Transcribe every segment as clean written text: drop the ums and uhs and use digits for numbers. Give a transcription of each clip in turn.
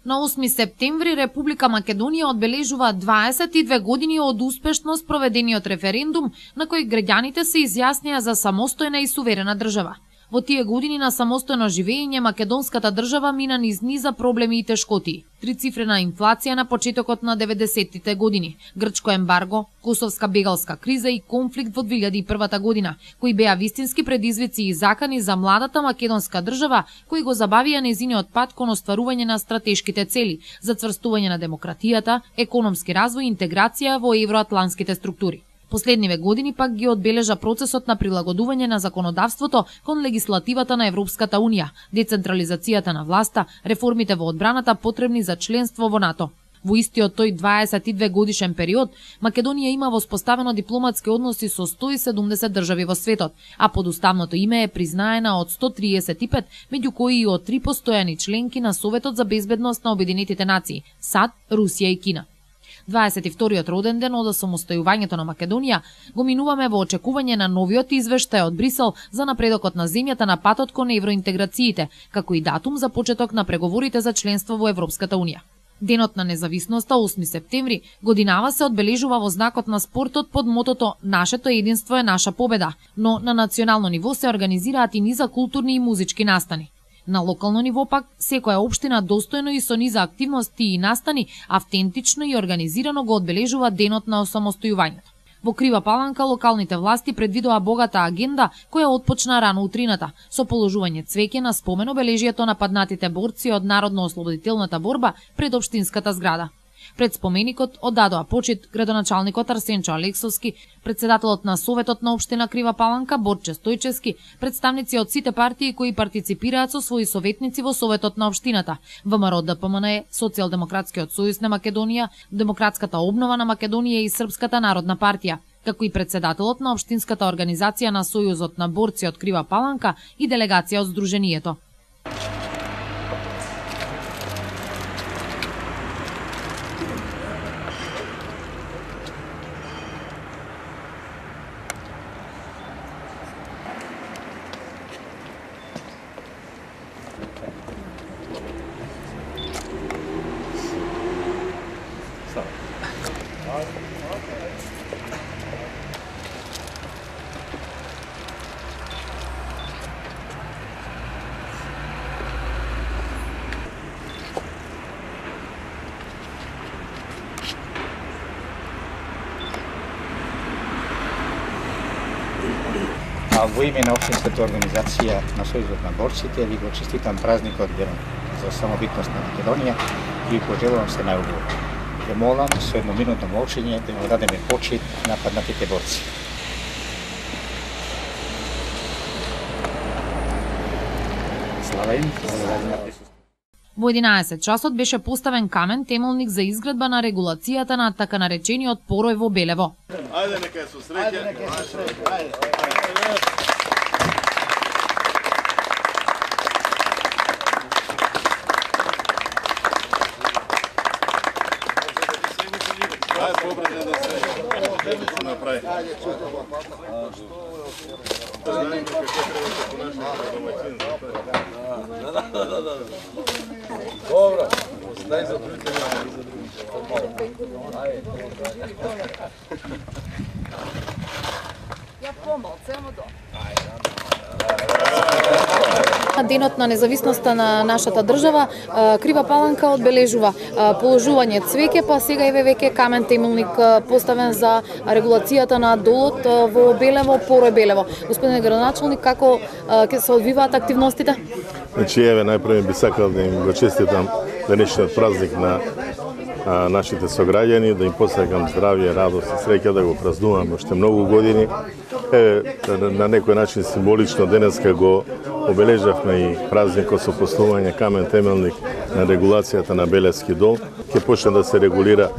На 8 септември Република Македонија одбележува 22 години од успешно спроведениот референдум на кој граѓаните се изјаснија за самостојна и суверена држава. Во тие години на самостојно живење македонската држава мина низ низа проблеми и тешкоти. Трицифрена инфлација на почетокот на 90-тите години, грчко ембарго, косовска бегалска криза и конфликт во 2001 година, кои беа вистински предизвици и закани за младата македонска држава, кои го забавија незиниот пат кон остварување на стратешките цели за цврстување на демократијата, економски развој и интеграција во евроатлантските структури. Последниве години пак ги одбележа процесот на прилагодување на законодавството кон легислативата на Европската Унија, децентрализацијата на власта, реформите во одбраната потребни за членство во НАТО. Во истиот тој 22 годишен период, Македонија има воспоставено дипломатски односи со 170 држави во светот, а под уставното име е признаена од 135, меѓу кои и од 3 постојани членки на Советот за безбедност на Обединетите нации – САД, Русија и Кина. 22-тиот роден ден од осамостојувањето на Македонија го минуваме во очекување на новиот извештај од Брисел за напредокот на земјата на патот кон евроинтеграциите, како и датум за почеток на преговорите за членство во Европската Унија. Денот на независноста, 8 септември, годинава се одбележува во знакот на спортот под мотото «Нашето единство е наша победа», но на национално ниво се организираат и низа културни и музички настани. На локално ниво пак, секоја општина достојно и со низа активности и настани, автентично и организирано го одбележува денот на осамостојувањето. Во Крива Паланка локалните власти предвидоа богата агенда која отпочна рано утрината, со положување цвеќе на спомен обележието на паднатите борци од Народно-ослободителната борба пред општинската зграда. Пред споменикот оддадоа почит градоначалникот Арсенчо Алексовски, председателот на Советот на општина Крива Паланка Борче Стојчевски, представници од сите партии кои партиципираат со своји советници во Советот на општината, ВМРО ДПМН, Социјалдемократскиот сојуз на Македонија, Демократската обнова на Македонија и Српската народна партија, како и председателот на општинската организација на Сојузот на борци од Крива Паланка и делегација од Сдруженијето. Во име на општинската организација на Сојузот на борците ви го честитам празникот ден за самобитност на Македонија и пожелувам се најубаво. Ве молам со едноминутно молчење да му дадеме почит на паднатите борци. Слава им, Во 11 часот беше поставен камен темелник за изградба на регулацијата на така наречениот порој во Белево. Ајде нека е со среќа. Добро, дай за другите. Ја помалце, ама до. Денот на независноста на нашата држава, Крива Паланка одбележува положување цвеќе, па сега еве веќе камен темелник поставен за регулацијата на долот во Белево, порој Белево. Господине градоначалник, како ќе се одвиваат активностите? Значи, еве, најпрво би сакал да им го честитам денешниот празник на нашите сограѓани, да им посакам здравје, радост и среќа, да го празнуваме уште многу години. На некој начин символично денеска го обележавме и празникот со поставување камен темелник на регулацијата на Белевски дол. Ќе почне да се регулира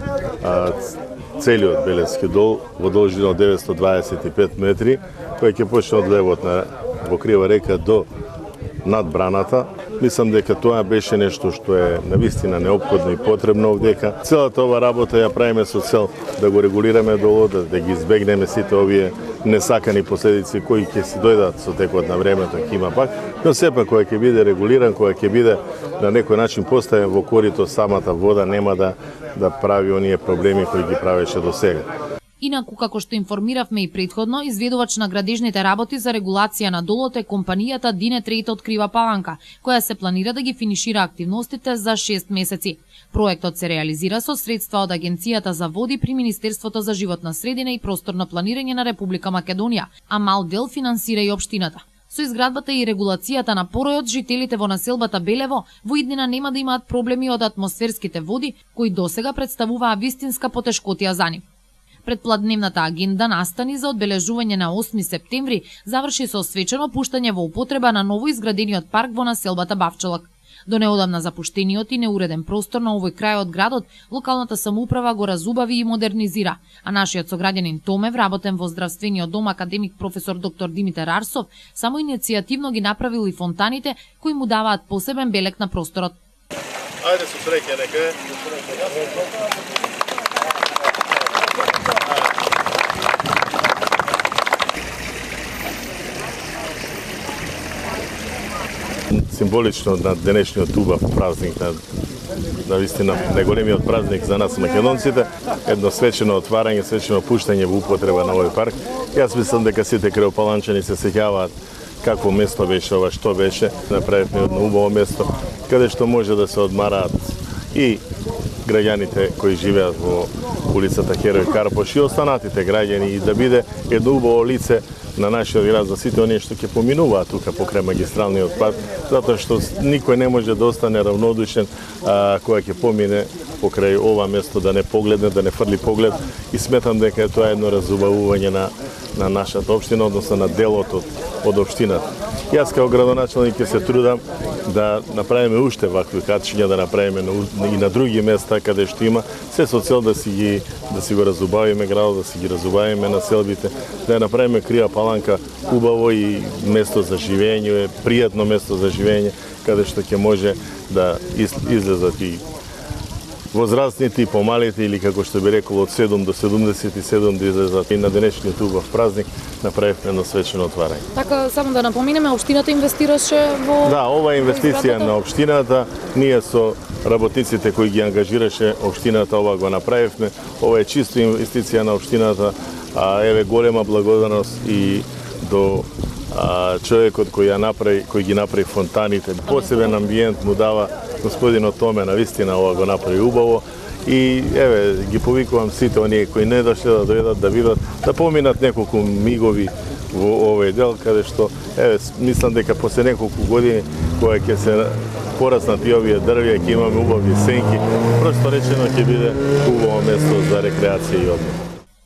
целиот Белевски дол во должина од 925 метри, кој ќе почне од левот во Крива река до надбраната, Мислам дека тоа беше нешто што е навистина неопходно и потребно овдека. Целата ова работа ја правиме со цел да го регулираме долу, да ги избегнеме сите овие несакани последици кои ќе си дојдат со текот на времето, ќе има пак, но сепак кој ќе биде регулиран, кој ќе биде на некој начин поставен во корито самата вода, нема да прави оние проблеми кои ги правеше до сега. Инаку, како што информиравме и претходно, изведувач на градежните работи за регулација на долот е компанијата Дине Трейд од Крива Паланка, која се планира да ги финишира активностите за 6 месеци. Проектот се реализира со средства од Агенцијата за води при Министерството за животна средина и просторно планирање на Република Македонија, а мал дел финансира и општината. Со изградбата и регулацијата на поројот, жителите во населбата Белево во иднина нема да имаат проблеми од атмосферските води, кои досега представуваа вистинска потешкотија за нив. Предпладневната агенда настани за одбележување на 8 септември заврши со свечено пуштање во употреба на ново изградениот парк во населбата Бавчалак. До неодамна запуштениот и неуреден простор на овој крај од градот, локалната самоуправа го разубави и модернизира, а нашиот сограѓанин Томе, вработен во здравствениот дом академик професор доктор Димитар Арсов, само иницијативно ги направил и фонтаните кои му даваат посебен белек на просторот. Ајде со среќа нека. Символично на денешниот убав празник, на вистина најголемиот празник за нас македонците, едно свечено отварање, свечено пуштање во употреба на овој парк. Јас мислам дека сите кривопаланчани се сеќаваат какво место беше ова, што беше. Направивме едно убаво место каде што може да се одмараат и граѓаните кои живеат во улицата Херој Карпош и останатите граѓани и да биде едно убаво лице на нашиот град за сите оние што ќе поминуваат тука покрај магистралниот пат, затоа што никој не може да остане равнодушен кога ќе помине покрај ова место да не погледне, да не фрли поглед и сметам дека тоа е едно разубавување на нашата општина, односно на делот од општината. Јас како градоначалник ќе се трудам да направиме уште вакви качиња, да направиме и на други места каде што има, се со цел да си го разубавиме градот, да си ги разубавиме населбите, да ја направиме Крива Паланка убаво и место за живење, пријатно место за живење, каде што ќе може да излезат и возрастните и помалите, или како што би рекол од 7 до 77 да излезат. И на денешниот убав празник направивме едно свечено отварање. Така, само да напоминеме, општината инвестираше во... Да, ова е инвестиција на општината. Ние со работниците кои ги ангажираше општината, ова го направивме. Ова е чисто инвестиција на општината. Еве голема благодарност и до човекот кој ги направи фонтаните. Посебен амбиент му дава господинот Томе, навистина ова го направи убаво. И еве ги повикувам сите оние кои не дошле да дојдат да видат, да поминат неколку мигови во овој дел, каде што еве мислам дека после неколку години кога ќе се пораснат и овие дрвја, ќе имаме убави сенки, просто речено ќе биде убаво место за рекреација и одмор.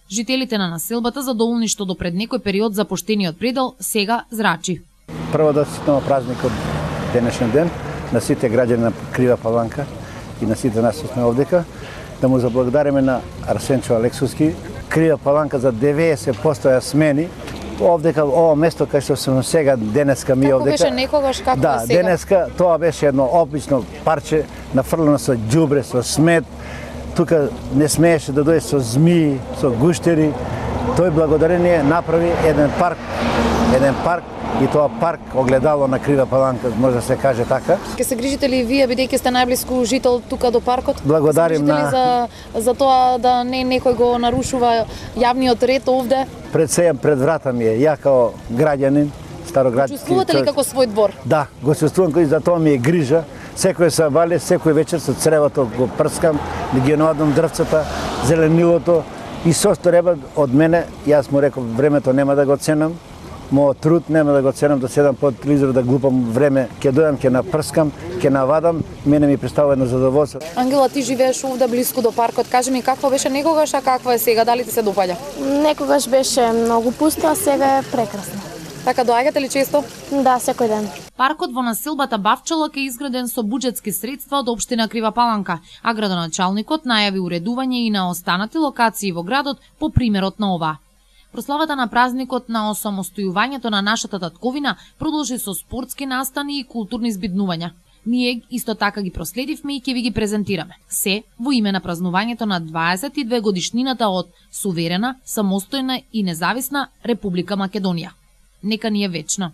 Жителите на населбата задоволни што до пред некој период запуштениот предел сега зрачи. Прво да честитаме празникот денешен ден на сите граѓани на Крива Паланка и на сите нас што сме овдека, да му заблагодариме на Арсенчо Алексовски. Крива Паланка за 90% ја смени. Овдека, ова место кај што сме сега, денеска ми овдека. Како беше некогаш, како да, сега? Денеска тоа беше едно обично парче, нафрлено со ѓубре, со смет. Тука не смееше да дојде со змии, со гуштери. Тој благодарение направи еден парк и тоа парк огледало на Крива Паланка, може да се каже така. Ке се грижите ли вие, бидејќи сте најблиску жител тука до паркот? Благодарим на... за тоа да не некој го нарушува јавниот ред овде? Пред врата ми е, ја као граѓанин, староградски... Чувствувате ли како свој двор? Да, го чувствувам, кој за тоа ми е грижа. Секој сабале, секој вечер со цревото го прскам, да ги навадам дрвцата, зеленилото и со што треба од мене, јас му реков, времето нема да го ценам, мојот труд нема да го ценам, да седам под телевизор да глупам време, ќе дојдам, ќе напрскам, ќе навадам, мене ми представува едно задоволство. Ангела, ти живееш овде блиску до паркот. Кажи ми какво беше некогаш, а какво е сега, дали ти се допаѓа? Некогаш беше многу пусто, а сега е прекрасно. Така, доаѓате ли често? Да, секој ден. Паркот во населбата Бавчалак е изграден со буџетски средства од општина Крива Паланка, а градоначалникот најави уредување и на останати локации во градот по примерот на ова. Прославата на празникот на осамостојувањето на нашата татковина продолжи со спортски настани и културни збиднувања. Ние исто така ги проследивме и ќе ви ги презентираме. Се во име на празнувањето на 22 годишнината од суверена, самостојна и независна Република Македонија. Нека ни е вечна.